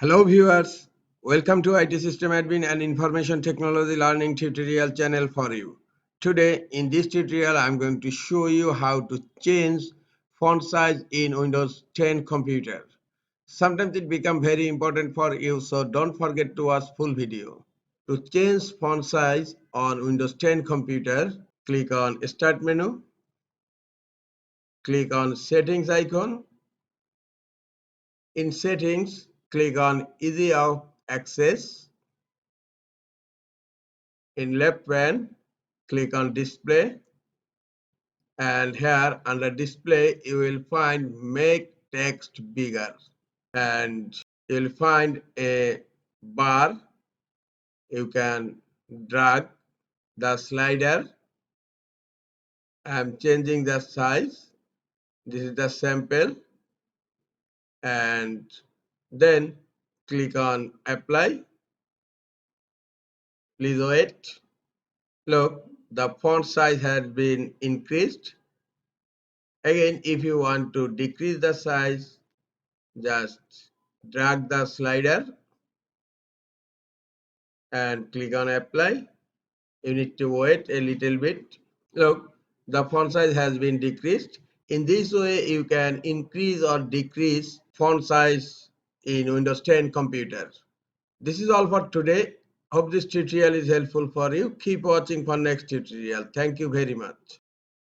Hello viewers, welcome to IT System Admin and Information Technology Learning tutorial channel for you. Today in this tutorial I am going to show you how to change font size in Windows 10 computer. Sometimes it becomes very important for you, so don't forget to watch full video. To change font size on Windows 10 computer, click on Start menu, click on Settings icon. In Settings, click on Easy of Access. In left pane, click on Display, and here under Display you will find Make Text Bigger, and you will find a bar. You can drag the slider. I am changing the size. This is the sample, and then click on Apply. Please wait. Look, the font size has been increased. Again, if you want to decrease the size, just drag the slider and click on Apply. You need to wait a little bit. Look, the font size has been decreased. In this way, you can increase or decrease font size in Windows 10 computers. This is all for today. Hope this tutorial is helpful for you. Keep watching for next tutorial. Thank you very much.